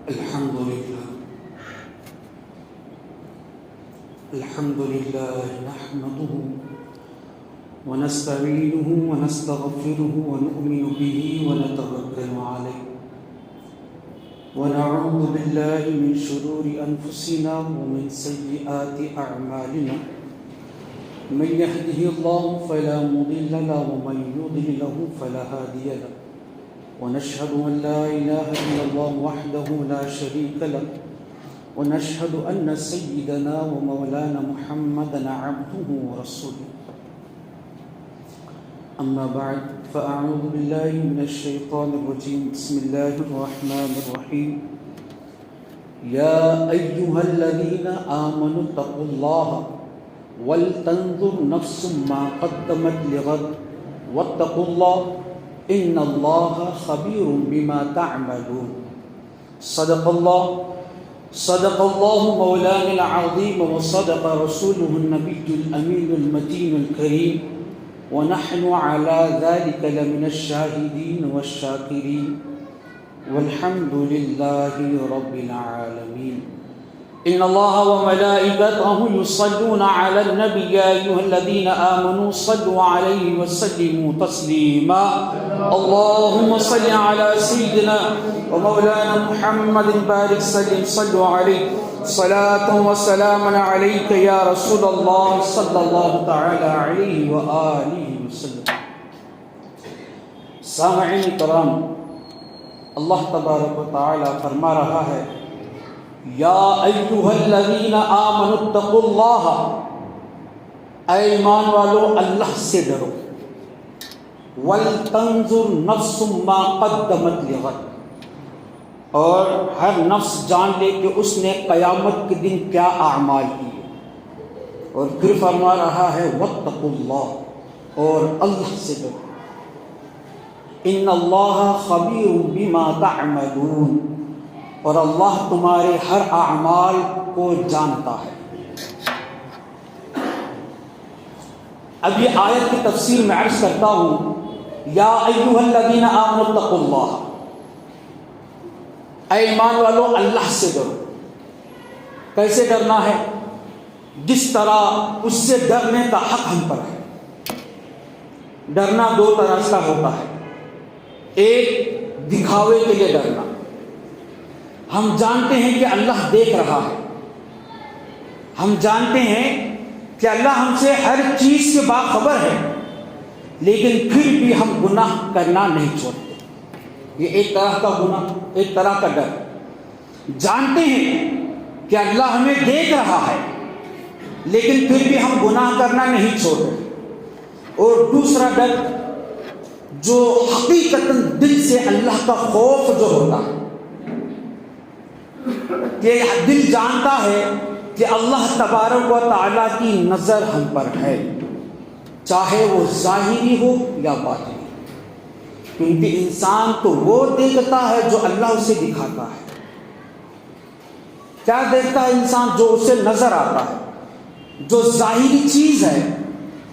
الحمد لله نحمده ونستعينه ونستغفره ونؤمن به ونتوكل عليه ونعوذ بالله من شرور أنفسنا ومن سيئات أعمالنا من يهده الله فلا مضل له ومن يضلل فلا هادي له ونشهد أن لا إله إلا الله وحده لا شريك له ونشهد أن سيدنا ومولانا محمدا عبده ورسوله أما بعد فأعوذ بالله من الشيطان الرجيم بسم الله الرحمن الرحيم يا أيها الذين آمنوا اتقوا الله ولتنظر نفس ما قدمت لغد واتقوا الله إن الله خبير بما تعملون صدق الله مولانا العظيم وصدق رسوله النبي الأمين المتين الكريم ونحن على ذلك لمن الشاهدين والشاكرين والحمد لله رب العالمين إن الله وملائكته يصلون على النبي يا أيها الذين آمنوا صلوا عليه وسلموا تسليما اللهم صل على سيدنا ومولانا محمد بارك سلم صلوا عليه صلاة وسلاما عليك يا رسول الله صلى الله تعالى عليه وآله وسلم. سامعین کرام، اللہ تبارک و تعالی فرما رہا ہے یا ایھا الذین آمنوا اتقوا اللہ، اے ایمان والو اللہ سے ڈرو، وَلْتَنْظُرْ نَفْسٌ مَا قَدَّمَتْ لِغَدٍ، اور ہر نفس جان لے کہ اس نے قیامت کے دن کیا اعمال کیے. اور پھر فرما رہا ہے وَاتَّقُوا اللَّهَ، اور اللہ سے ڈرو، إِنَّ اللَّهَ خَبِيرٌ بِمَا تَعْمَلُونَ، اور اللہ تمہارے ہر اعمال کو جانتا ہے. اب یہ آیت کی تفسیر میں عرض کرتا ہوں. یا ایھا الذین آمنوا اتقوا اللہ، اے ایمان والو اللہ سے ڈرو. کیسے ڈرنا ہے؟ جس طرح اس سے ڈرنے کا حق ہم پر ہے. ڈرنا دو طرح کا ہوتا ہے. ایک دکھاوے کے لیے ڈرنا، ہم جانتے ہیں کہ اللہ دیکھ رہا ہے، ہم جانتے ہیں کہ اللہ ہم سے ہر چیز سے باخبر ہے، لیکن پھر بھی ہم گناہ کرنا نہیں چھوڑتے. یہ ایک طرح کا گناہ، ایک طرح کا ڈر. جانتے ہیں کہ اللہ ہمیں دیکھ رہا ہے، لیکن پھر بھی ہم گناہ کرنا نہیں چھوڑتے. اور دوسرا ڈر جو حقیقتاً دل سے اللہ کا خوف جو ہوتا ہے، کہ دل جانتا ہے کہ اللہ تبارک و تعالیٰ کی نظر ہم پر ہے، چاہے وہ ظاہری ہو یا باطنی. کیونکہ انسان تو وہ دیکھتا ہے جو اللہ اسے دکھاتا ہے. کیا دیکھتا ہے انسان؟ جو اسے نظر آتا ہے. جو ظاہری چیز ہے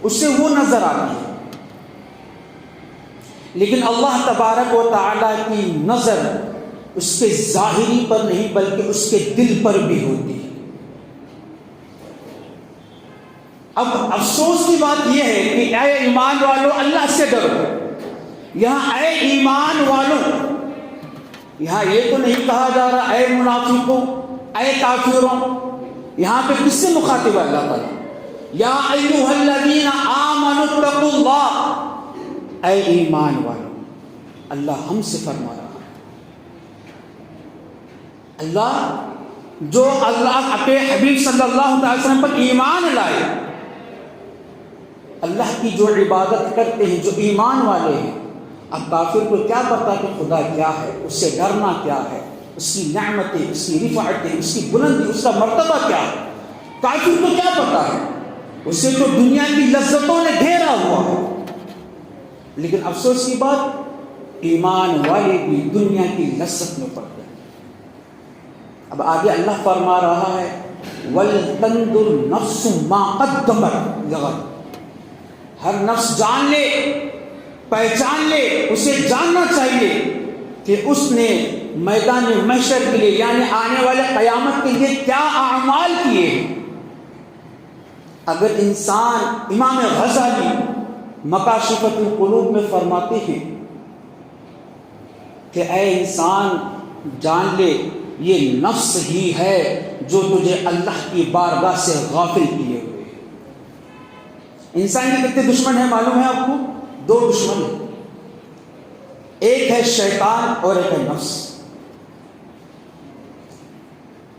اسے وہ نظر آتی ہے، لیکن اللہ تبارک و تعالیٰ کی نظر اس کے ظاہری پر نہیں بلکہ اس کے دل پر بھی ہوتی ہے. اب افسوس کی بات یہ ہے کہ اے ایمان والو اللہ سے ڈرو. یہاں اے ایمان والو، یہاں یہ تو نہیں کہا جا رہا اے منافقوں، اے کافروں. یہاں پہ کس سے مخاطب ہے اللہ تعالیٰ؟ یا ایھا الذین آمنوا اتقوا اللہ، اے ایمان والو. اللہ ہم سے فرما رہا ہے. اللہ جو اللہ اپنے حبیب صلی اللہ علیہ وسلم پر ایمان لائے، اللہ کی جو عبادت کرتے ہیں، جو ایمان والے ہیں. اب کافر کو کیا پتا کہ خدا کیا ہے، اس سے ڈرنا کیا ہے، اس کی نعمتیں، اس کی رفعتیں، اس کی بلندی، اس کا مرتبہ کیا ہے. کافر کو کیا پتا ہے؟ اسے تو دنیا کی لذتوں نے گھیرا ہوا ہے. لیکن افسوس کی بات، ایمان والے بھی دنیا کی لذت میں پڑتے ہیں. اب آگے اللہ فرما رہا ہے وَلْتَنْظُرْ نَفْسٌ مَا قَدَّمَتْ لِغَدٍ، ہر نفس جان لے، پہچان لے، اسے جاننا چاہیے کہ اس نے میدان محشر کے لیے یعنی آنے والے قیامت کے لیے کیا اعمال کیے ہیں۔ اگر انسان، امام غزالی مکاشفۃ القلوب میں فرماتے ہیں کہ اے انسان جان لے یہ نفس ہی ہے جو تجھے اللہ کی بارگاہ سے غافل کیے ہوئے ہے۔ انسان کے کتنے دشمن ہیں معلوم ہے آپ کو؟ 2 دشمن ہیں، ایک ہے شیطان اور ایک ہے نفس۔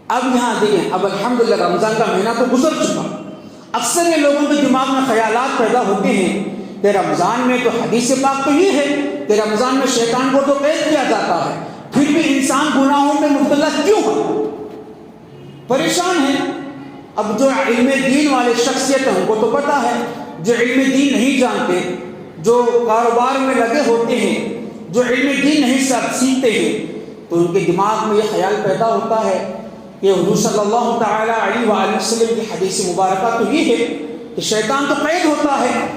اب یہاں دیکھیں، اب الحمدللہ رمضان کا مہینہ تو گزر چکا، اکثر یہ لوگوں کے دماغ میں خیالات پیدا ہوتے ہیں کہ رمضان میں تو حدیث پاک تو یہ ہے کہ رمضان میں شیطان کو تو قید کیا جاتا ہے، پھر بھی انسان گناہوں میں مبتلا کیوں ہے؟ پریشان ہے۔ اب جو علم دین والے شخصیت ہیں ان کو تو پتا ہے، جو علم دین نہیں جانتے، جو کاروبار میں لگے ہوتے ہیں، جو علم دین نہیں سیکھتے ہیں، تو ان کے دماغ میں یہ خیال پیدا ہوتا ہے کہ حضور صلی اللہ تعالی علیہ وآلہ وسلم کی حدیث مبارکہ تو یہ ہے کہ شیطان تو قید ہوتا ہے،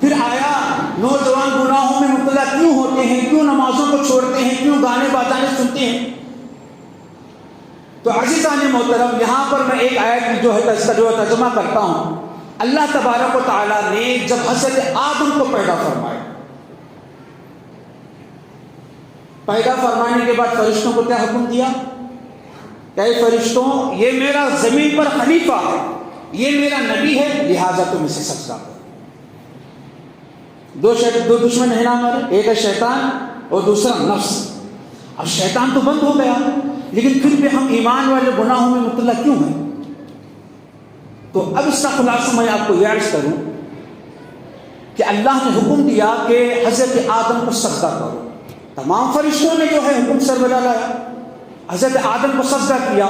پھر آیا نوجوان گناہوں میں مبتلا کیوں ہوتے ہیں، کیوں نمازوں کو چھوڑتے ہیں، کیوں گانے بجانے سنتے ہیں؟ تو عزیزان محترم، یہاں پر میں ایک آیت کی جو ہے ترجمہ کرتا ہوں۔ اللہ تبارک و تعالیٰ نے جب حضرت آدم کو پیدا فرمایا، پیدا فرمانے کے بعد فرشتوں کو کیا حکم دیا کہ اے فرشتوں، یہ میرا زمین پر خلیفہ ہے، یہ میرا نبی ہے، لہٰذا تم اسے سجدہ کرو۔ 2 دشمن ہیں نا ہمارے، ایک ہے شیطان اور دوسرا نفس۔ اب شیطان تو بند ہو گیا، لیکن پھر بھی ہم ایمان والے گناہوں میں مبتلا کیوں ہیں؟ تو اب اس کا خلاصہ میں آپ کو یہ عرض کروں کہ اللہ نے حکم دیا کہ حضرت آدم کو سجدہ کرو۔ تمام فرشتوں نے جو ہے حکم سر بجا لایا، حضرت آدم کو سجدہ کیا،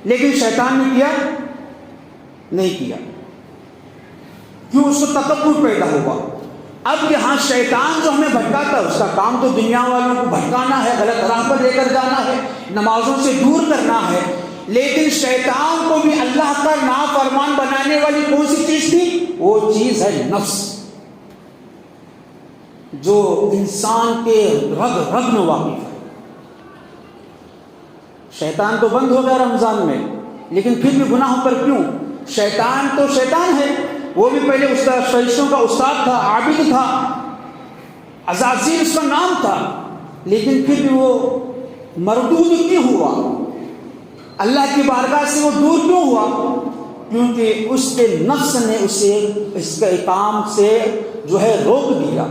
لیکن شیطان نے کیا نہیں کیا۔ کیوں؟ اس کو تکبر پیدا ہوا۔ اب یہاں شیطان جو ہمیں بھٹکاتا ہے، اس کا کام تو دنیا والوں کو بھٹکانا ہے، غلط راہ پر لے کر جانا ہے، نمازوں سے دور کرنا ہے، لیکن شیطان کو بھی اللہ کا نافرمان بنانے والی کون سی چیز تھی؟ وہ چیز ہے نفس، جو انسان کے رگ رگ میں واقف ہے۔ شیطان تو بند ہو گیا رمضان میں، لیکن پھر بھی گناہوں پر کیوں؟ شیطان تو شیطان ہے، وہ بھی پہلے فرشتوں کا استاد تھا، عابد تھا، عزازیل اس کا نام تھا، لیکن پھر بھی وہ مردود کیوں ہوا؟ اللہ کی بارگاہ سے وہ دور کیوں ہوا؟ کیونکہ اس کے نفس نے اسے اس کے کام سے جو ہے روک دیا۔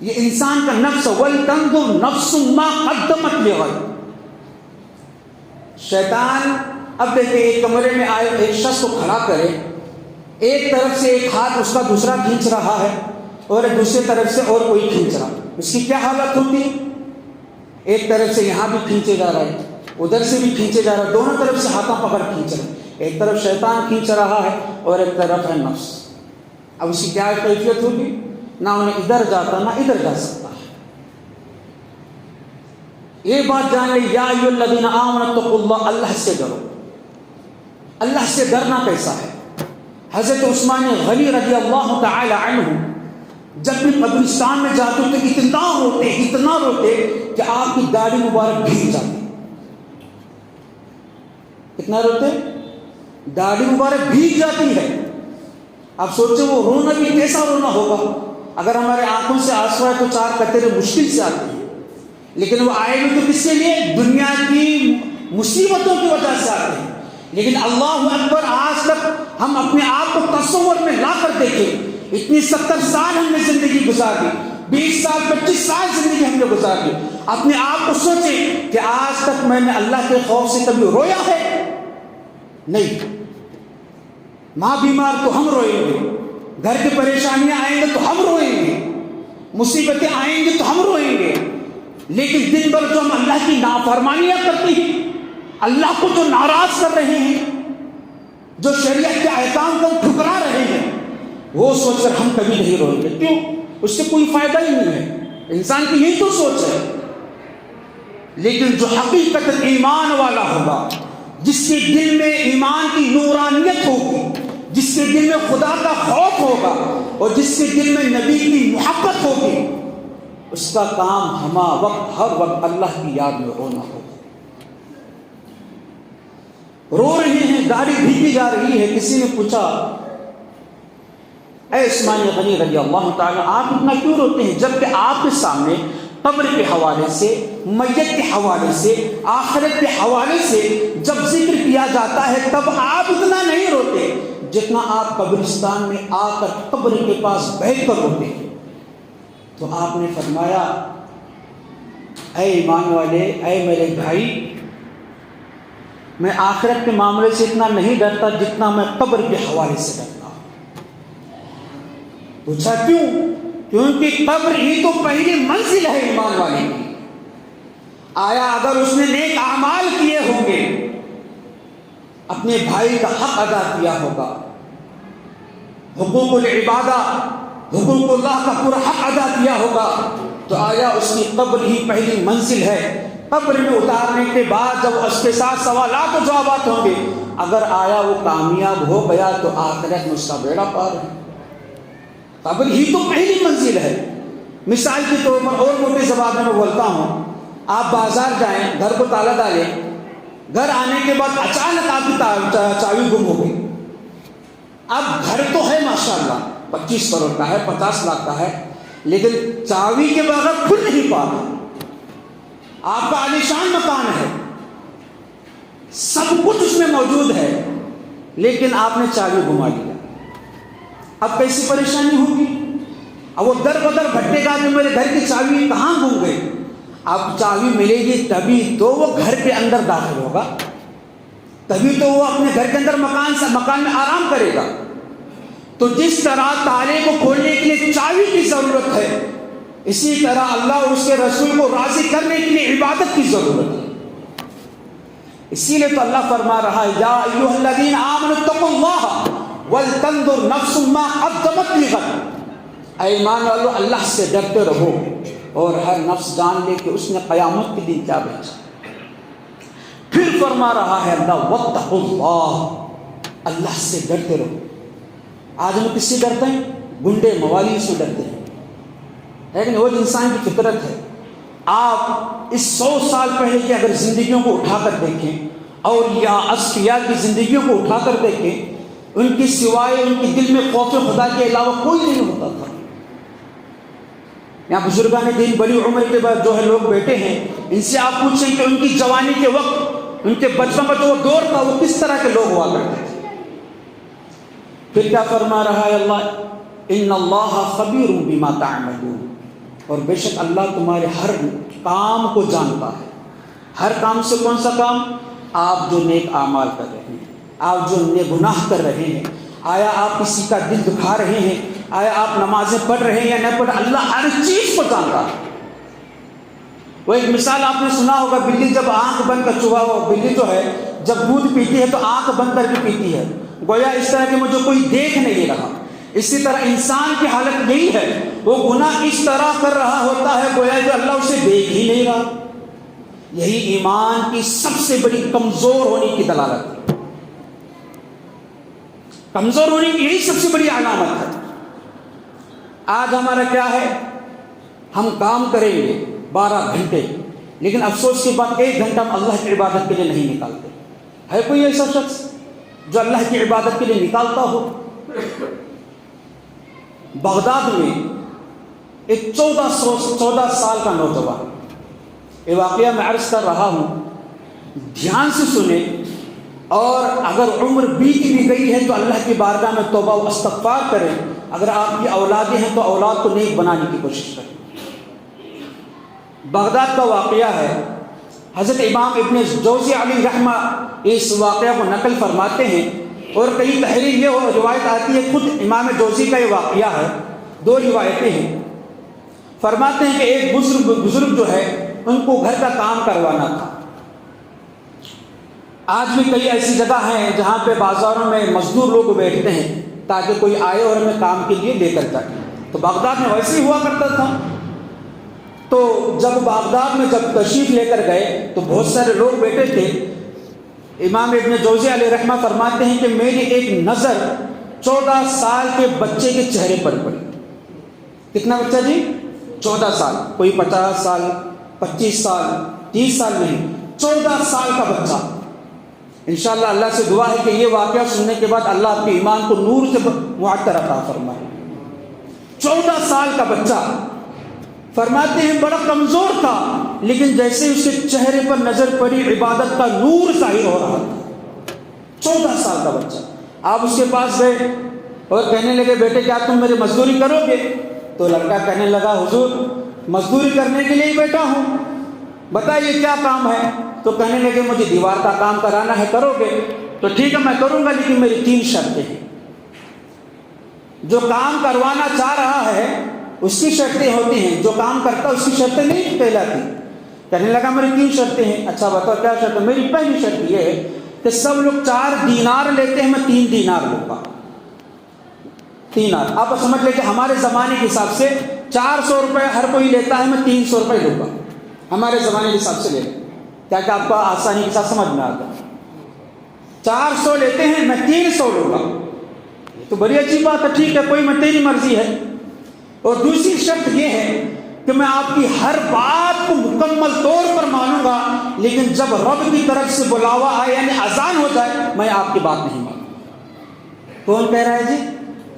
یہ انسان کا نفس، وَلْتَنْظُرْ نَفْسٌ مَا قَدَّمَتْ لِغَدٍ۔ شیطان اب دیکھیں، ایک کمرے میں آئے، ایک شخص کو کھڑا کرے، ایک طرف سے ایک ہاتھ اس کا دوسرا کھینچ رہا ہے اور دوسری طرف سے اور کوئی کھینچ رہا، اس کی کیا حالت ہوتی ہے؟ ایک طرف سے یہاں بھی کھینچے جا رہا ہے، ادھر سے بھی کھینچے جا رہا ہے، دونوں طرف سے ہاتھوں پکڑ کھینچ رہا ہے، ایک طرف شیطان کھینچ رہا ہے اور ایک طرف ہے نفس۔ اب اس کی کیا کیفیت ہوگی؟ نہ انہیں ادھر جاتا نہ ادھر جا سکتا ہے۔ یہ بات جان لیں، یا ایھا الذین آمنوا اتقوا اللہ، اللہ سے ڈرو۔ اللہ سے ڈرنا کیسا ہے؟ حضرت عثمان غنی رضی اللہ تعالی عنہ جب بھی قبرستان میں جاتے تو اتنا روتے کہ آپ کی داڑھی مبارک بھیگ جاتی۔ کتنا روتے؟ داڑھی مبارک بھیگ جاتی ہے۔ آپ سوچیں وہ رونا بھی کیسا رونا ہوگا؟ اگر ہمارے آنکھوں سے آنسو ہے تو 4 قطرے مشکل سے آتے ہیں، لیکن وہ آئے بھی تو کس کے لیے؟ دنیا کی مصیبتوں کی وجہ سے آتے ہیں۔ لیکن اللہ اکبر، آج تک ہم اپنے آپ کو تصور میں لا کر دیکھیں، اتنی 70 سال ہم نے زندگی گزار دی، 20 سال 25 سال زندگی ہم نے گزار دی، اپنے آپ کو سوچیں کہ آج تک میں نے اللہ کے خوف سے کبھی رویا ہے؟ نہیں۔ ماں بیمار تو ہم روئیں گے، گھر کی پریشانیاں آئیں گے تو ہم روئیں گے، مصیبتیں آئیں گے تو ہم روئیں گے، لیکن دن بھر جو ہم اللہ کی نافرمانیاں کرتے ہیں، اللہ کو جو ناراض کر رہے ہیں، جو شریعت کے احکام کو ٹھکرا رہے ہیں، وہ سوچ کر ہم کبھی نہیں روئیں گے۔ کیوں؟ اس سے کوئی فائدہ ہی نہیں ہے، انسان کی یہی تو سوچ ہے۔ لیکن جو حقیقت ایمان والا ہوگا، جس کے دل میں ایمان کی نورانیت ہوگی، جس کے دل میں خدا کا خوف ہوگا اور جس کے دل میں نبی کی محبت ہوگی، اس کا کام ہما وقت ہر وقت اللہ کی یاد میں رونا ہوگا. رو رہے ہیں، داڑھی بھیگی جا رہی ہے. کسی نے پوچھا اے عثمان غنی رضی اللہ تعالیٰ، آپ اتنا کیوں روتے ہیں جبکہ آپ کے سامنے قبر کے حوالے سے، میت کے حوالے سے، آخرت کے حوالے سے جب ذکر کیا جاتا ہے تب آپ اتنا نہیں روتے جتنا آپ قبرستان میں آ کر قبر کے پاس بیٹھ کر روتے ہیں. تو آپ نے فرمایا اے ایمان والے، اے میرے بھائی، میں آخرت کے معاملے سے اتنا نہیں ڈرتا جتنا میں قبر کے حوالے سے ڈرتا ہوں. پوچھا کیوں؟ کیونکہ قبر ہی تو پہلی منزل ہے ایمان والے کی. آیا اگر اس نے نیک اعمال کیے ہوں گے، اپنے بھائی کا حق ادا کیا ہوگا، حقوق العبادہ، حقوق اللہ کا پورا حق ادا کیا ہوگا، تو آیا اس کی قبر ہی پہلی منزل ہے. قبر میں اتارنے کے بعد جب اس کے ساتھ سوالات و جوابات ہوں گے، اگر آیا وہ کامیاب ہو گیا تو آخرت میں اس کا بیڑا پار ہے. قبر ہی تو پہلی منزل ہے. مثال کے طور پر اور موٹی زبان میں بولتا ہوں، آپ بازار جائیں، گھر کو تالا ڈالیں، گھر آنے کے بعد اچانک آپ کی چابی گم ہو گئی. اب گھر تو ہے ماشاءاللہ 25 کروڑ کا ہے، 50 لاکھ کا ہے، لیکن چابی کے بغیر کھل نہیں پا رہا. آپ کا عالیشان مکان ہے، سب کچھ اس میں موجود ہے، لیکن آپ نے چابی گما لیا. اب کیسی پریشانی ہوگی؟ اب وہ در بدر بھٹکے گا کہ میرے گھر کی چابی کہاں گم گئی. اب چابی ملے گی تبھی تو وہ گھر کے اندر داخل ہوگا، تبھی تو وہ اپنے گھر کے اندر مکان میں آرام کرے گا. تو جس طرح تالے کو کھولنے کے لیے چابی کی ضرورت ہے، اسی طرح اللہ اور اس کے رسول کو راضی کرنے کے لیے عبادت کی ضرورت ہے. اسی لیے تو اللہ فرما رہا ہے یا ایھا الذین آمنوا اتقوا اللہ ولتنظر نفس ما قدمت لغد. اے ایمان والو، اللہ سے ڈرتے رہو اور ہر نفس جان لے کہ اس نے قیامت کے دن کیا بھیجا. پھر فرما رہا ہے اللہ واتقوا اللہ، اللہ سے ڈرتے رہو. آج ہم کس سے ڈرتے ہیں؟ گنڈے موالین سے ڈرتے ہیں، لیکن وہ انسان کی فطرت ہے. آپ اس 100 سال پہلے کی اگر زندگیوں کو اٹھا کر دیکھیں اور یا اصفیاء کی زندگیوں کو اٹھا کر دیکھیں، ان کی سوائے ان کے دل میں خوف خدا کے علاوہ کوئی نہیں ہوتا تھا. یہاں بزرگان دین بڑی عمر کے بعد جو ہے لوگ بیٹھے ہیں، ان سے آپ پوچھیں کہ ان کی جوانی کے وقت، ان کے بچپن میں جو وہ دور تھا، وہ کس طرح کے لوگ ہوا کرتے تھے. پھر کیا فرما رہا ہے اللہ؟ ان اللہ خبیر بما تعملون، اور بے شک اللہ تمہارے ہر کام کو جانتا ہے. ہر کام سے کون سا کام؟ آپ جو نیک اعمال کر رہے ہیں، آپ جو گناہ کر رہے ہیں، آیا آپ کسی کا دل دکھا رہے ہیں، آیا آپ نمازیں پڑھ رہے ہیں یا نہیں پڑھ، اللہ ہر چیز کو جانتا ہے. وہ ایک مثال آپ نے سنا ہوگا، بلی جب آنکھ بند کر چوہا، وہ بلی جو ہے جب دودھ پیتی ہے تو آنکھ بند کر کے پیتی ہے، گویا اس طرح کہ مجھے کوئی دیکھ نہیں رہا. اسی طرح انسان کی حالت یہی ہے، وہ گناہ اس طرح کر رہا ہوتا ہے گویا کہ اللہ اسے دیکھ ہی نہیں رہا. یہی ایمان کی سب سے بڑی کمزور ہونے کی دلالت ہے. کمزور ہونے کی یہی سب سے بڑی علامت ہے. آج ہمارا کیا ہے؟ ہم کام کریں گے 12 گھنٹے، لیکن افسوس کی بات 1 گھنٹہ ہم اللہ کی عبادت کے لیے نہیں نکالتے. ہے کوئی ایسا شخص جو اللہ کی عبادت کے لیے نکالتا ہو؟ بغداد میں ایک 14 سال کا نوجوان، یہ واقعہ میں عرض کر رہا ہوں، دھیان سے سنیں، اور اگر عمر بیت بھی گئی ہے تو اللہ کی بارگاہ میں توبہ و استغفار کریں. اگر آپ کی اولادیں ہیں تو اولاد کو نیک بنانے کی کوشش کریں. بغداد کا واقعہ ہے. حضرت امام ابن جوزی علیہ رحمہ اس واقعہ کو نقل فرماتے ہیں، اور کئی تحریر یہ روایت آتی ہے، خود امام جوزی کا یہ واقعہ ہے. 2 روایتیں ہیں. فرماتے ہیں کہ ایک بزرگ جو ہے ان کو گھر کا کام کروانا تھا. آج بھی کئی ایسی جگہ ہیں جہاں پہ بازاروں میں مزدور لوگ بیٹھتے ہیں تاکہ کوئی آئے اور ہمیں کام کے لیے لے کر جائے. تو بغداد میں ویسے ہی ہوا کرتا تھا. تو جب بغداد میں جب تشریف لے کر گئے تو بہت سارے لوگ بیٹھے تھے. امام ابن جوزی علیہ رحمہ فرماتے ہیں کہ میری ایک نظر 14 سال کے بچے کے چہرے پر پڑی. کتنا بچہ جی؟ 14 سال، کوئی 50 سال، 25 سال، 30 سال نہیں، 14 سال کا بچہ. انشاءاللہ اللہ سے دعا ہے کہ یہ واقعہ سننے کے بعد اللہ آپ کے ایمان کو نور سے معطر عطا فرمائے. 14 سال کا بچہ، فرماتے ہیں بڑا کمزور تھا، لیکن جیسے اس کے چہرے پر نظر پڑی عبادت کا نور ظاہر ہو رہا تھا. 14 سال کا بچہ. آپ اس کے پاس گئے اور کہنے لگے بیٹے کیا تم میری مزدوری کرو گے؟ تو لڑکا کہنے لگا حضور مزدوری کرنے کے لیے ہی بیٹھا ہوں، بتائیے کیا کام ہے؟ تو کہنے لگے مجھے دیوار کا کام کرانا ہے، کرو گے؟ تو ٹھیک ہے میں کروں گا، لیکن میری 3 شرطیں ہیں. جو کام کروانا چاہ رہا ہے اس کی شرطیں ہوتی ہیں، جو کام کرتا اس کی شرطیں نہیں کہلاتی. کہنے لگا میری 3 شرطیں ہیں. اچھا بتاؤ کیا شرط ہے؟ میری پہلی شرط یہ ہے کہ سب لوگ 4 دینار لیتے ہیں، میں 3 دینار لوں گا. 3 دینار آپ سمجھ لیں کہ ہمارے زمانے کے حساب سے 400 روپے ہر کوئی لیتا ہے، میں 300 روپے لوں گا. ہمارے زمانے کے حساب سے لے لیں تاکہ آپ کو آسانی کے ساتھ سمجھ میں آتا. 400 لیتے ہیں، میں 300 لوں گا. یہ تو بڑی اچھی بات ہے، ٹھیک ہے کوئی میں تیری مرضی ہے. اور دوسری شرط یہ ہے کہ میں آپ کی ہر بات کو مکمل طور پر مانوں گا، لیکن جب رب کی طرف سے بلاوا آئے یعنی اذان ہو جائے میں آپ کی بات نہیں مانوں گا. کون کہہ رہا ہے جی؟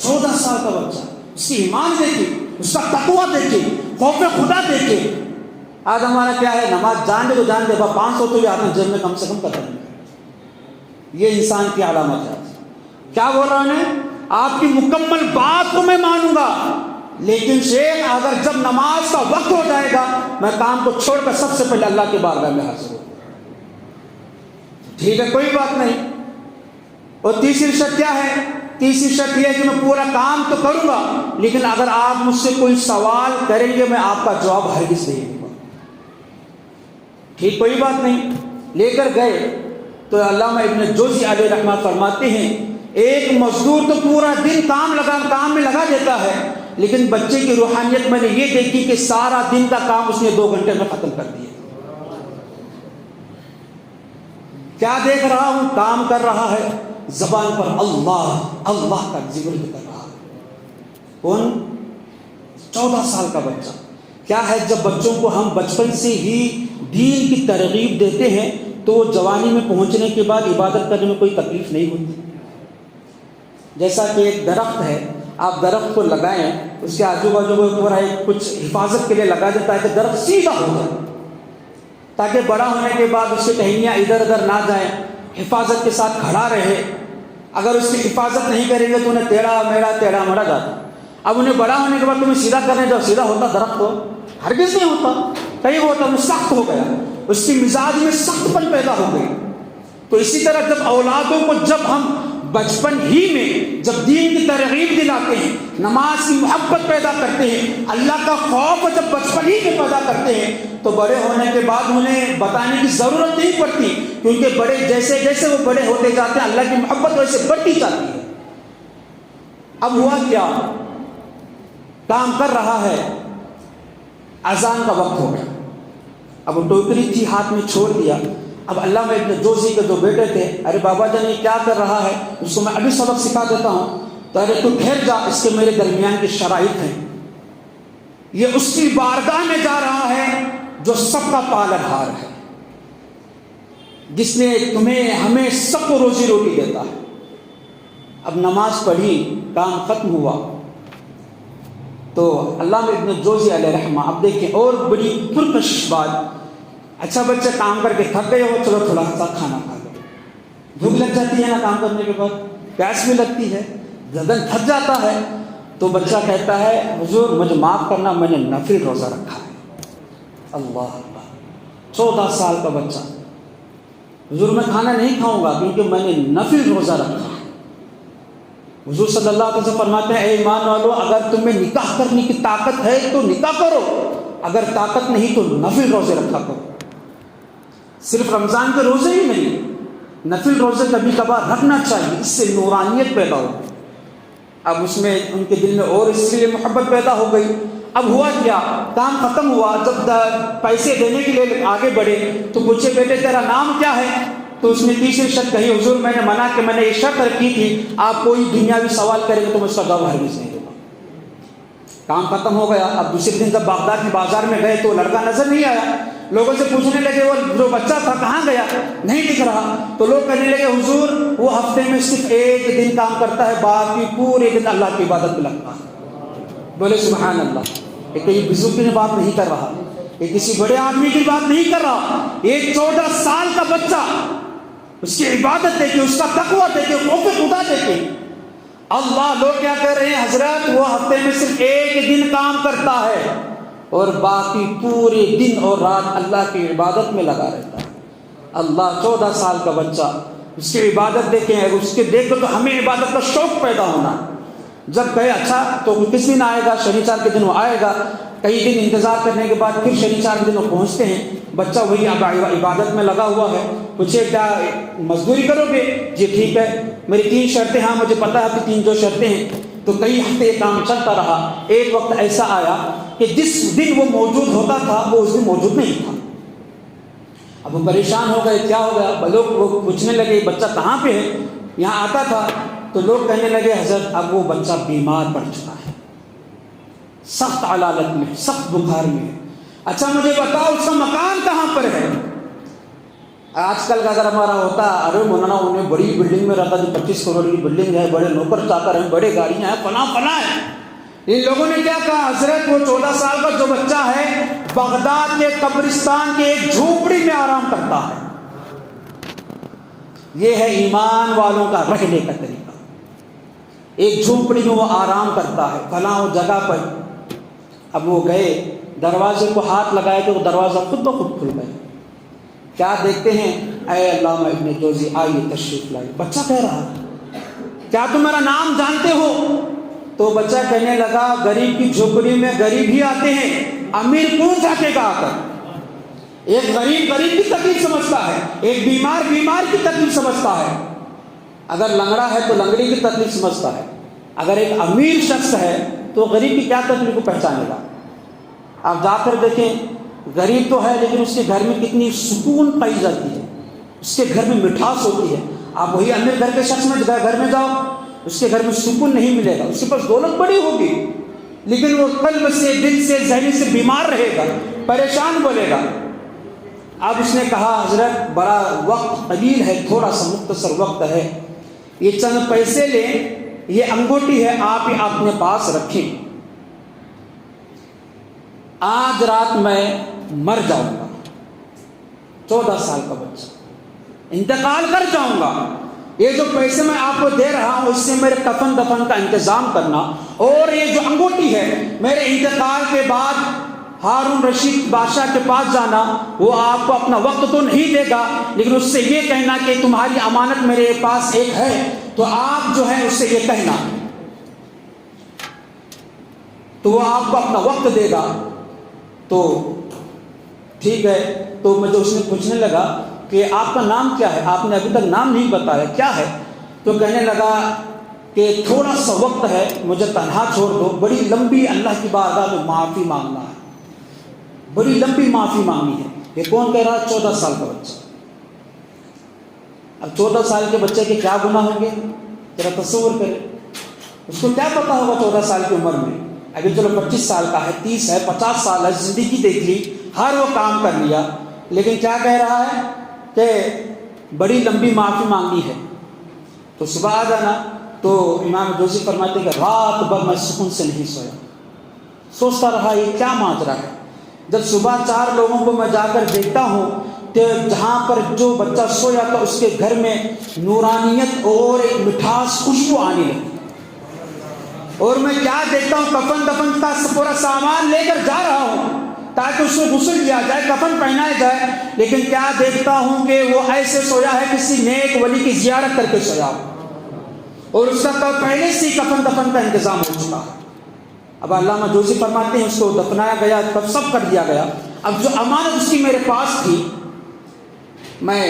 14 سال کا بچہ. اس کی ایمان دیکھیے، اس کا تقویٰ دیکھیے، خوف خدا دیکھیے. آج ہمارا کیا ہے، نماز جان دے تو جان دے، 500 تو بھی آپ نے جیب میں کم سے کم قدر نہیں. یہ انسان کی علامت ہے. کیا بول رہا ہے؟ آپ کی مکمل بات کو میں مانوں گا، لیکن شیخ اگر جب نماز کا وقت ہو جائے گا میں کام کو چھوڑ کر سب سے پہلے اللہ کے بارگاہ میں حاضر ہوں. ٹھیک ہے کوئی بات نہیں. اور تیسری شرط کیا ہے؟ تیسری شرط یہ ہے کہ میں پورا کام تو کروں گا، لیکن اگر آپ مجھ سے کوئی سوال کریں گے میں آپ کا جواب ہرگز نہیں دوں گا. ٹھیک کوئی بات نہیں. لے کر گئے تو علامہ ابن جوزی علیہ رحمۃ فرماتے ہیں ایک مزدور تو پورا دن کام میں لگا دیتا ہے، لیکن بچے کی روحانیت میں نے یہ دیکھی کہ سارا دن کا کام اس نے 2 گھنٹے میں ختم کر دیا. کیا دیکھ رہا ہوں؟ کام کر رہا ہے، زبان پر اللہ اللہ کا ذکر کر رہا ہے. کون؟ 14 سال کا بچہ. کیا ہے جب بچوں کو ہم بچپن سے ہی دین کی ترغیب دیتے ہیں تو جوانی میں پہنچنے کے بعد عبادت کرنے میں کوئی تکلیف نہیں ہوتی. جیسا کہ ایک درخت ہے، آپ درخت کو لگائیں، اس کے آجو باجو کو پورا کچھ حفاظت کے لیے لگا دیں تاکہ درخت سیدھا ہو جائے، تاکہ بڑا ہونے کے بعد اس کی ٹہنیاں ادھر ادھر نہ جائیں، حفاظت کے ساتھ کھڑا رہے. اگر اس کی حفاظت نہیں کریں گے تو انہیں ٹیڑھا مڑا جاتا. اب انہیں بڑا ہونے کے بعد تمہیں سیدھا کرنے جاؤ، سیدھا ہوتا درخت ہو؟ ہرگز نہیں ہوتا. کہیں وہ ہوتا وہ سخت ہو گیا، اس کی مزاج میں سخت پن پیدا ہو گئی. تو اسی طرح جب اولادوں کو جب ہم بچپن ہی میں جب دین کی ترغیب دلاتے ہیں، نماز کی محبت پیدا کرتے ہیں، اللہ کا خوف جب بچپن ہی میں پیدا کرتے ہیں، تو بڑے ہونے کے بعد انہیں بتانے کی ضرورت نہیں پڑتی، کیونکہ بڑے جیسے جیسے وہ بڑے ہوتے جاتے ہیں اللہ کی محبت ویسے بڑھتی جاتی ہے. اب ہوا کیا؟ کام کر رہا ہے، اذان کا وقت ہو گیا. اب وہ ٹوکری تھی ہاتھ میں چھوڑ دیا. اب علامہ ابن جوزی کے جو بیٹے تھے، ارے بابا جان یہ کیا کر رہا ہے؟ اس کو میں ابھی سبق سکھا دیتا ہوں. تو ارے تو ٹھہر جا، اس کے میرے درمیان کی شرائط ہیں. یہ اس کی بارگاہ میں جا رہا ہے جو سب کا پالنہار ہے، جس نے تمہیں ہمیں سب کو روزی روٹی دیتا ہے. اب نماز پڑھی، کام ختم ہوا تو علامہ ابن جوزی علیہ رحمہ، اب دیکھیں اور بڑی پرکشش بات، اچھا بچے کام کر کے تھک گئے ہو، چلو تھوڑا سا کھانا کھا لو. بھوک لگ جاتی ہے نا کام کرنے کے بعد، پیاس بھی لگتی ہے، بدن تھک جاتا ہے. تو بچہ کہتا ہے حضور مجھے معاف کرنا، میں نے نفل روزہ رکھا ہے. اللہ اللہ، 14 سال کا بچہ، حضور میں کھانا نہیں کھاؤں گا کیونکہ میں نے نفل روزہ رکھا ہے. حضور صلی اللہ علیہ وسلم فرماتے ہیں اے ایمان والو، اگر تمہیں نکاح کرنے کی طاقت ہے تو نکاح کرو، اگر طاقت نہیں تو نفل روزے رکھا کرو. صرف رمضان کے روزے ہی نہیں، نفل روزے کبھی کبھار رکھنا چاہیے، اس سے نورانیت پیدا ہو. اب اس میں ان کے دل میں اور اس لیے محبت پیدا ہو گئی. اب ہوا کیا؟ کام ختم ہوا، جب پیسے دینے کے لیے آگے بڑھے تو پوچھے بیٹے تیرا نام کیا ہے؟ تو اس نے تیسری شرط کہی حضور میں نے منع کہ میں نے یہ شرط رکھی تھی آپ کوئی دنیاوی سوال کریں گے تو میں اس کا جواب ہرگز نہیں دوں گا. کام ختم ہو گیا. اب دوسرے دن جب بغداد کے بازار میں گئے تو لڑکا نظر نہیں آیا. لوگوں سے پوچھنے لگے وہ جو بچہ تھا کہاں گیا, نہیں دکھ رہا. تو لوگ کہنے لگے حضور وہ ہفتے میں صرف ایک دن کام کرتا ہے, باقی پورے دن اللہ کی عبادت میں لگتا ہے. بولے سبحان اللہ. یہ کوئی بزرگ کی بات نہیں کر رہا, یہ کسی بڑے آدمی کی بات نہیں کر رہا. ایک 14 سال کا بچہ, اس کی عبادت دیکھیں, اس کا تقویٰ دیکھیں, خوف خدا دیکھیں. اللہ لوگ کیا کہہ رہے ہیں حضرت وہ ہفتے میں صرف ایک دن کام کرتا ہے اور باقی پورے دن اور رات اللہ کی عبادت میں لگا رہتا ہے. اللہ 14 سال کا بچہ, اس کی عبادت دیکھیں, اس کے دیکھ تو ہمیں عبادت کا شوق پیدا ہونا. جب کہے اچھا تو کس دن آئے گا, شنیچر کے دن وہ آئے گا. کئی دن انتظار کرنے کے بعد پھر شنیچر کے دن وہ پہنچتے ہیں, بچہ وہی عبادت میں لگا ہوا ہے. پوچھے کیا مزدوری کرو گے؟ جی ٹھیک ہے, میری 3 شرطیں, ہاں مجھے پتا ہے کہ 3 جو شرطیں ہیں. تو کئی ہفتے یہ کام چلتا رہا. ایک وقت ایسا آیا کہ جس دن وہ موجود ہوتا تھا وہ اس دن موجود نہیں تھا. اب وہ پریشان ہو گئے, کیا ہو گیا؟ لوگ وہ پوچھنے لگے بچہ کہاں پہ ہے, یہاں آتا تھا. تو لوگ کہنے لگے حضرت اب وہ بچہ بیمار پڑ چکا ہے, سخت علالت میں, سخت بخار میں. اچھا مجھے بتاؤ اس کا مکان کہاں پر ہے؟ آج کل کا اگر ہمارا ہوتا, ارے مولانا انہیں بڑی بلڈنگ میں رہتا, جو 25 کروڑ کی بلڈنگ ہے, بڑے نوکر چاکر ہیں, بڑے گاڑیاں ہیں, فلاں فلاں ہے. ان لوگوں نے کیا کہا حضرت وہ 14 سال کا جو بچہ ہے بغداد کے قبرستان کے ایک جھوپڑی میں آرام کرتا ہے. یہ ہے ایمان والوں کا رہنے کا طریقہ. ایک جھوپڑی میں وہ آرام کرتا ہے فلاں جگہ پر. اب وہ گئے, دروازے کو ہاتھ لگائے تو وہ دروازہ خود بخود کھل گئے. کیا دیکھتے ہیں, اے علامہ ابن جوزی آئیے تشریف لائیے. بچہ کہہ رہا کیا تم میرا نام جانتے ہو؟ تو بچہ کہنے لگا غریب کی جھوپڑی میں غریب ہی آتے ہیں, امیر کون جاتے گا آ کر؟ ایک غریب غریب کی تکلیف سمجھتا ہے, ایک بیمار بیمار کی تکلیف سمجھتا ہے. اگر لنگڑا ہے تو لنگڑی کی تکلیف سمجھتا ہے. اگر ایک امیر شخص ہے تو غریب کی کیا تکلیف کو پہچانے گا؟ آپ جا کر دیکھیں, غریب تو ہے لیکن اس کے گھر میں کتنی سکون پائی جاتی ہے, اس کے گھر میں مٹھاس ہوتی ہے. آپ وہی امیر گھر کے شخص میں گھر میں جاؤ, اس کے گھر میں سکون نہیں ملے گا. اس کے پاس دولت بڑی ہوگی لیکن وہ قلب سے, دل سے, ذہن سے بیمار رہے گا, پریشان بولے گا. اب اس نے کہا حضرت بڑا وقت قلیل ہے, تھوڑا سا مختصر وقت ہے, یہ چند پیسے لیں, یہ انگوٹھی ہے آپ ہی اپنے پاس رکھیں, آج رات میں مر جاؤں گا. 14 سال کا بچہ, انتقال کر جاؤں گا. یہ جو پیسے میں آپ کو دے رہا ہوں اس سے میرے کفن دفن کا انتظام کرنا, اور یہ جو انگوٹھی ہے میرے انتقال کے بعد ہارون رشید بادشاہ کے پاس جانا, وہ آپ کو اپنا وقت تو نہیں دے گا لیکن اس سے یہ کہنا کہ تمہاری امانت میرے پاس ایک ہے, تو آپ جو ہے اس سے یہ کہنا, تو وہ آپ کو اپنا وقت دے گا. تو ٹھیک ہے. تو مجھے اس نے پوچھنے لگا کہ آپ کا نام کیا ہے, آپ نے ابھی تک نام نہیں بتایا, کیا ہے؟ تو کہنے لگا کہ تھوڑا سا وقت ہے, مجھے تنہا چھوڑ دو, بڑی لمبی اللہ کی بارگاہ میں معافی مانگنا ہے, بڑی لمبی معافی مانگنی ہے. یہ کون کہہ رہا ہے؟ 14 سال کا بچہ. اب 14 سال کے بچے کے کیا گناہ ہوں گے ذرا تصور کرے. اس کو کیا پتا ہوگا 14 سال کی عمر میں؟ ابھی چلو 25 سال کا ہے, 30 ہے, 50 سال ہے, زندگی دیکھ لی, ہر وہ کام کر لیا, لیکن کیا کہہ رہا ہے کہ بڑی لمبی معافی مانگنی ہے. تو صبح آ جانا. تو امام جوزی فرماتے ہیں کہ رات بھر میں سکون سے نہیں سویا, سوچتا رہا یہ کیا ماجرا ہے. جب صبح 4 لوگوں کو میں جا کر دیکھتا ہوں کہ جہاں پر جو بچہ سویا تھا اس کے گھر میں نورانیت اور ایک مٹھاس خوشبو آنے لگی, اور میں کیا دیکھتا ہوں کفن دفن کا پورا سامان لے کر جا رہا ہوں تاکہ اس کو غسل کیا جائے, کفن پہنایا جائے, لیکن کیا دیکھتا ہوں کہ وہ ایسے سویا ہے کسی نیک ولی کی زیارت کر کے سویا ہو, اور اس کا پہلے سے کفن دفن کا انتظام ہو چکا ہے. اب علامہ جوزی فرماتے ہیں اس کو دفنایا گیا, تب سب کر دیا گیا. اب جو امانت اس کی میرے پاس تھی, میں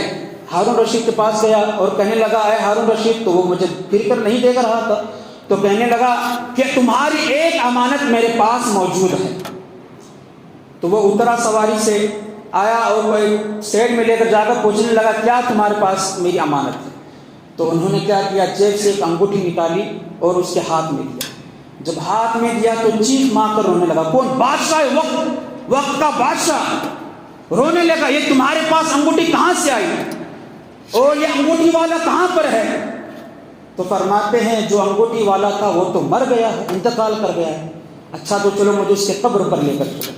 ہارون رشید کے پاس گیا اور کہنے لگا اے ہارون رشید, تو وہ مجھے پھر کر نہیں دیکھ رہا تھا, تو کہنے لگا کہ تمہاری ایک امانت میرے پاس موجود ہے. تو وہ اترا سواری سے آیا اور کوئی سیٹ میں لے کر جا کر پوچھنے لگا کیا تمہارے پاس میری امانت ہے؟ تو انہوں نے کیا کیا, جیب سے ایک انگوٹھی نکالی اور اس کے ہاتھ میں دیا. جب ہاتھ میں دیا تو چیخ مار کر رونے لگا. کون؟ بادشاہ وقت کا بادشاہ رونے لگا, یہ تمہارے پاس انگوٹھی کہاں سے آئی اور یہ انگوٹھی والا کہاں پر ہے؟ تو فرماتے ہیں جو انگوٹھی والا تھا وہ تو مر گیا ہے, انتقال کر گیا ہے. اچھا تو چلو مجھے اس کے قبر پر لے کر چلو.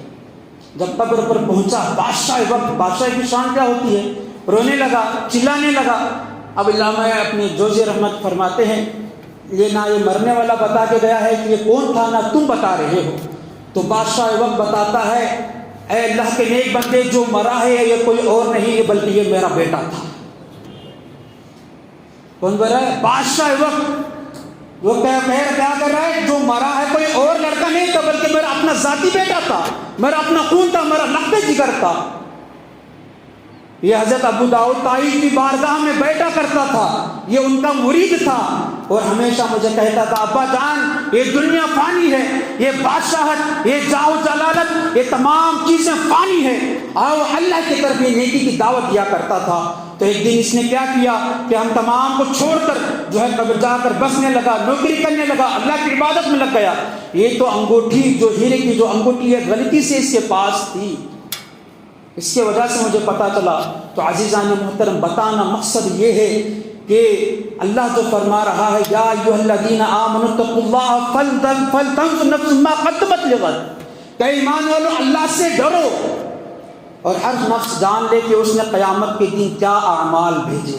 جب قبر پر پہنچا, بادشاہ وقت, بادشاہ کی شان کیا ہوتی ہے, رونے لگا, چلانے لگا. اب علامہ اپنے جوزی رحمت فرماتے ہیں یہ نہ یہ مرنے والا بتا کے گیا ہے کہ یہ کون تھا, نہ تم بتا رہے ہو. تو بادشاہ وقت بتاتا ہے اے اللہ کے نیک بندے, جو مرا ہے یہ کوئی اور نہیں ہے بلکہ یہ میرا بیٹا تھا. کون بول رہا ہے؟ بادشاہ وقت. وہ کیا کر رہا ہے؟ جو مرا ہے کوئی اور لڑکا نہیں تھا بلکہ میرا اپنا ذاتی بیٹا تھا, میرا اپنا خون تھا, میرا لخت جگر تھا. یہ حضرت ابو داؤد طائی کی بارگاہ میں بیٹھا کرتا تھا, یہ ان کا مرید تھا اور ہمیشہ مجھے کہتا تھا ابا جان یہ دنیا فانی ہے, یہ بادشاہت, یہ جاہ و جلالت, یہ تمام چیزیں فانی ہے, آؤ اللہ کی طرف یہ نیکی کی دعوت دیا کرتا تھا. تو ایک دن اس نے کیا کیا کہ ہم تمام کو چھوڑ کر جو ہے قبر جا کر بسنے لگا, نوکری کرنے لگا, اللہ کی عبادت میں لگ گیا. یہ تو انگوٹھی جو ہیرے کی جو انگوٹھی ہے غلطی سے اس کے پاس تھی, اس کی وجہ سے مجھے پتا چلا. تو عزیزان محترم, بتانا مقصد یہ ہے کہ اللہ جو فرما رہا ہے یا ایھا الذین آمنوا اتقوا اللہ فلتنظر نفس ما قدمت لغد, کہ ایمان والو اللہ سے ڈرو اور ہر نفس جان لے کہ اس نے قیامت کے دن کیا اعمال بھیجے.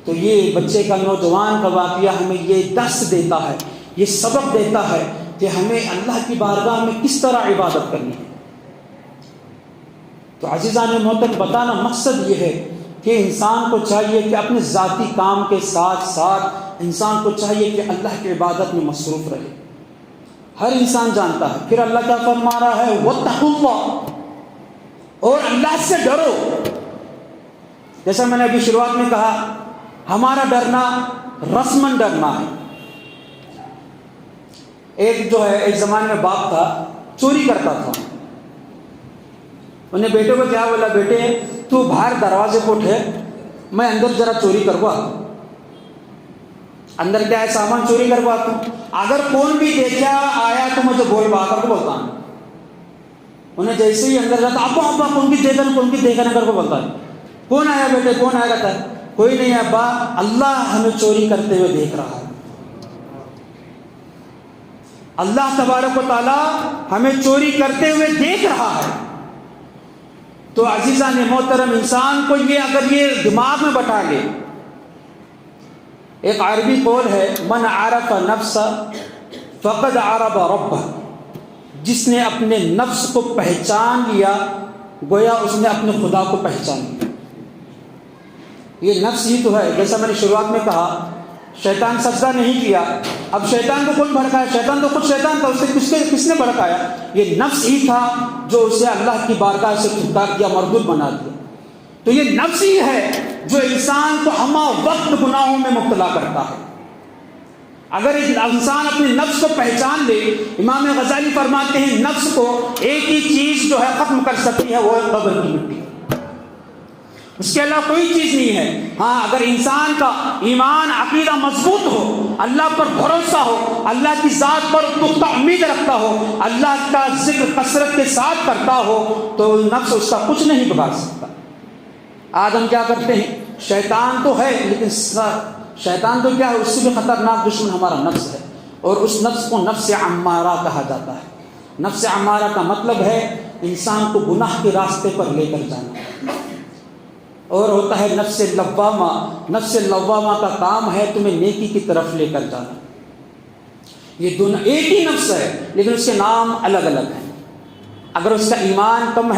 تو یہ بچے کا, نوجوان کا واقعہ ہمیں یہ درس دیتا ہے, یہ سبق دیتا ہے کہ ہمیں اللہ کی بارگاہ میں کس طرح عبادت کرنی ہے. تو عزیزان محترم, بتانا مقصد یہ ہے کہ انسان کو چاہیے کہ اپنے ذاتی کام کے ساتھ ساتھ انسان کو چاہیے کہ اللہ کی عبادت میں مصروف رہے. ہر انسان جانتا ہے. پھر اللہ کیا فرما رہا ہے, واتقوا اللہ, اور اللہ سے ڈرو. جیسا میں نے ابھی شروعات میں کہا, ہمارا ڈرنا رسمن ڈرنا ہے. ایک جو ہے ایک زمانے میں باپ تھا, چوری کرتا تھا. انہیں بیٹے کو کیا بولا, بیٹے تو باہر دروازے کو اٹھے, میں اندر ذرا چوری کروا, اندر کیا ہے سامان چوری کرواتا ہوں, اگر کون بھی دیکھا آیا تو مجھے بول بات کر کے بولتا ہوں. انہیں جیسے ہی اندر جاتا, ابا ابا کون کی دیکھنے کر کے بولتا ہے, کون آیا بیٹے, کون آیا, کہتا ہے کوئی نہیں ابا, اللہ ہمیں چوری کرتے ہوئے دیکھ رہا ہے. اللہ تبارک و تعالی ہمیں چوری کرتے ہوئے دیکھ رہا ہے. تو عزیزان محترم, انسان کو یہ اگر یہ دماغ میں بٹھا لے, ایک عربی قول ہے من عرف نفس فقد عرف ربہ, جس نے اپنے نفس کو پہچان لیا گویا اس نے اپنے خدا کو پہچان لیا. یہ نفس ہی تو ہے. جیسا میں نے شروعات میں کہا, شیطان سجدہ نہیں کیا, اب شیطان کو کون بھڑکایا, شیطان تو خود شیطان تھا, اسے کس نے بھڑکایا, یہ نفس ہی تھا جو اسے اللہ کی بارگاہ سے پھٹکار دیا, مردود بنا دیا. تو یہ نفس ہی ہے جو انسان کو ہمہ وقت گناہوں میں مبتلا کرتا ہے. اگر انسان اپنے نفس کو پہچان لے, امام غزالی فرماتے ہیں نفس کو ایک ہی چیز جو ہے ختم کر سکتی ہے, وہ ہے قبر کی مٹی, اس کے علاوہ کوئی چیز نہیں ہے. ہاں اگر انسان کا ایمان عقیدہ مضبوط ہو, اللہ پر بھروسہ ہو, اللہ کی ذات پر پختہ امید رکھتا ہو, اللہ کا ذکر کثرت کے ساتھ کرتا ہو, تو نفس اس کا کچھ نہیں بگاڑ سکتا. آج ہم کیا کرتے ہیں, شیطان تو ہے لیکن شیطان تو کیا ہے, اس سے بھی خطرناک دشمن ہمارا نفس ہے, اور اس نفس کو نفس عمارہ کہا جاتا ہے. نفس عمارہ کا مطلب ہے انسان کو گناہ کے راستے پر لے کر جانا, اور ہوتا ہے نفس لوامہ. نفس لوامہ کا کام ہے تمہیں نیکی کی طرف لے کر جانا. یہ دونوں ایک ہی نفس ہے لیکن اس کے نام الگ الگ ہیں. اگر اس کا ایمان کم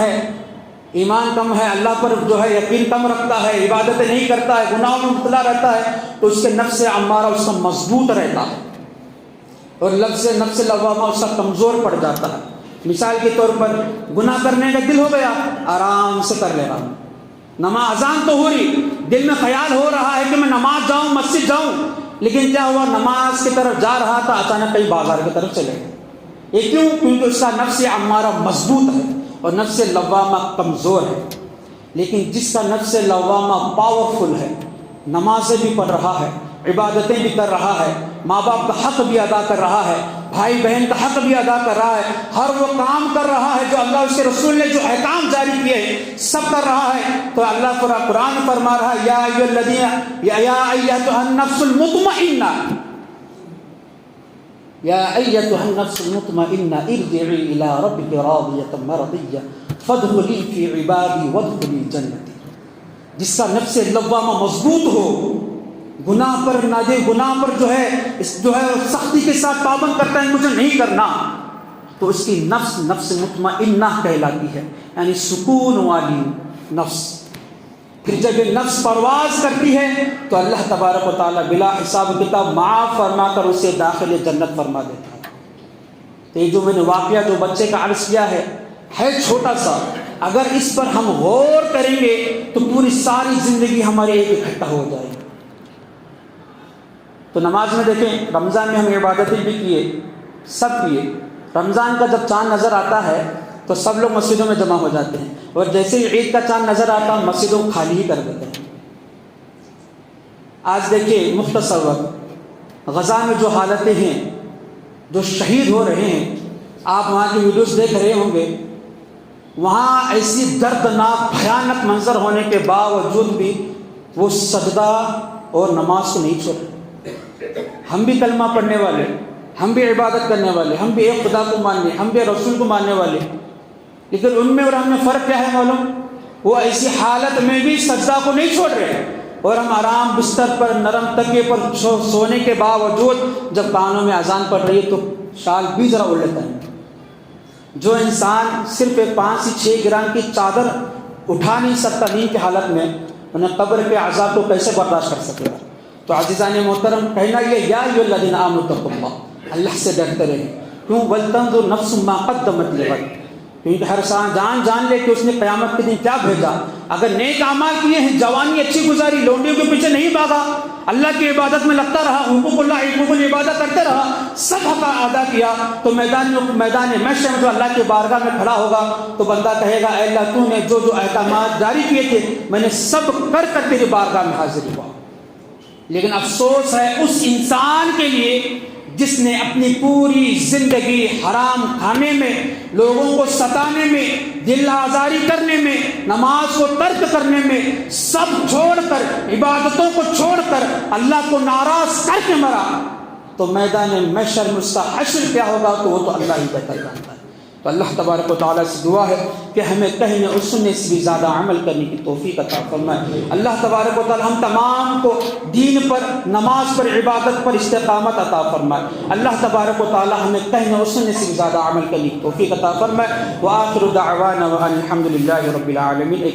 ہے, اللہ پر جو ہے یقین کم رکھتا ہے, عبادتیں نہیں کرتا ہے, گناہوں میں مبتلا رہتا ہے, تو اس کے نفس عمارہ اس کا مضبوط رہتا ہے, اور نفس لوامہ اس کا کمزور پڑ جاتا ہے. مثال کے طور پر گناہ کرنے کا دل ہو گیا, آرام سے کر لے رہا ہوں, نماز اذان تو ہو رہی, دل میں خیال ہو رہا ہے کہ میں نماز جاؤں, مسجد جاؤں, لیکن کیا ہوا, نماز کی طرف جا رہا تھا, اچانک کئی بازار کی طرف چلے گئے. یہ کیوں؟ کیونکہ اس کا نفس عمارہ مضبوط ہے اور نفس لوامہ کمزور ہے. لیکن جس کا نفس لوامہ پاورفل ہے, نمازیں بھی پڑھ رہا ہے, عبادتیں بھی کر رہا ہے, ماں باپ کا حق بھی ادا کر رہا ہے، بھائی بہن کا حق بھی ادا کر رہا ہے، ہر وہ کام کر رہا ہے جو اللہ اس کے رسول نے جو احکام جاری کیے ہیں سب کر رہا ہے، تو اللہ قرآن فرما رہا ہے یا ایھا الذین یا ایھا النفس المطمئنہ یا ایھا النفس المطمئنہ ارجعی الی ربک راضیۃ مرضیہ فادخلی فی عبادی وادخلی جنتی۔ جس کا نفس لوامہ مضبوط ہو، گناہ پر جو ہے سختی کے ساتھ پابند کرتا ہے مجھے نہیں کرنا، تو اس کی نفس مطمئنہ کہلاتی ہے، یعنی سکون والی نفس۔ پھر جب یہ نفس پرواز کرتی ہے تو اللہ تبارک و تعالیٰ بلا حساب و کتاب معاف فرما کر اسے داخل جنت فرما دیتا ہے۔ تو یہ جو میں نے واقعہ جو بچے کا عرض کیا ہے چھوٹا سا، اگر اس پر ہم غور کریں گے تو پوری ساری زندگی ہماری ایک اکٹھا ہو جائے گی۔ تو نماز میں دیکھیں، رمضان میں ہم عبادتیں بھی کیے، سب کیے۔ رمضان کا جب چاند نظر آتا ہے تو سب لوگ مسجدوں میں جمع ہو جاتے ہیں، اور جیسے ہی عید کا چاند نظر آتا ہے مسجدوں کو خالی ہی کر دیتے ہیں۔ آج دیکھیے مختصر وقت غزہ میں جو حالتیں ہیں، جو شہید ہو رہے ہیں، آپ وہاں کی ویڈیوز دیکھ رہے ہوں گے، وہاں ایسی دردناک بھیانک منظر ہونے کے باوجود بھی وہ سجدہ اور نماز کو نہیں چھوڑے۔ ہم بھی کلمہ پڑھنے والے، ہم بھی عبادت کرنے والے، ہم بھی ایک خدا کو ماننے، ہم بھی رسول کو ماننے والے، لیکن ان میں اور ہم میں فرق کیا ہے معلوم؟ وہ ایسی حالت میں بھی سجدہ کو نہیں چھوڑ رہے، اور ہم آرام بستر پر نرم تکیے پر سونے کے باوجود جب کانوں میں اذان پڑ رہی ہے تو شال بھی ذرا اڑ لیتا ہے۔ جو انسان صرف 5 سے 6 گرام کی چادر اٹھا نہیں سکتا نیند کی حالت میں، انہیں قبر کے عذاب کو کیسے برداشت کر سکے گا؟ تو عزیزان محترم، کہنا یہ یا ایھا الذین آمنوا اتقوا اللہ، اللہ سے ڈرتے رہے۔ کیوں؟ وَلْتَنظُرْ نَفْسٌ مَا قَدَّمَتْ لِغَدٍ، کیونکہ ہر جان لے کہ اس نے قیامت کے دن کیا بھیجا۔ اگر نیک اعمال کیے ہیں، جوانی اچھی گزاری، لونڈیوں کے پیچھے نہیں بھاگا، اللہ کی عبادت میں لگتا رہا، حقوق اللہ حقوق العبادت کرتے رہا، سب حق ادا کیا، تو میدان محشر میں جو اللہ کی بارگاہ میں کھڑا ہوگا تو بندہ کہے گا اے اللہ تو نے جو احکامات جاری کیے تھے میں نے سب کر تیری بارگاہ میں حاضر ہوا۔ لیکن افسوس ہے اس انسان کے لیے جس نے اپنی پوری زندگی حرام کھانے میں، لوگوں کو ستانے میں، دل آزاری کرنے میں، نماز کو ترک کرنے میں، سب چھوڑ کر، عبادتوں کو چھوڑ کر اللہ کو ناراض کر کے مرا، تو میدان محشر میں اس کا حشر کیا ہوگا تو وہ تو اللہ ہی بہتر جانتا ہے۔ تو اللہ تبارک و تعالیٰ سے دعا ہے کہ ہمیں کہنے اور سننے سے بھی زیادہ عمل کرنے کی توفیق عطا فرمائے۔ اللہ تبارک و تعالیٰ ہم تمام کو دین پر، نماز پر، عبادت پر استقامت عطا فرمائے۔ اللہ تبارک و تعالیٰ ہمیں کہنے اور سننے سے بھی زیادہ عمل کرنے کی توفیق عطا فرمائے۔ وآخر دعوانا وان الحمد للہ رب العالمین۔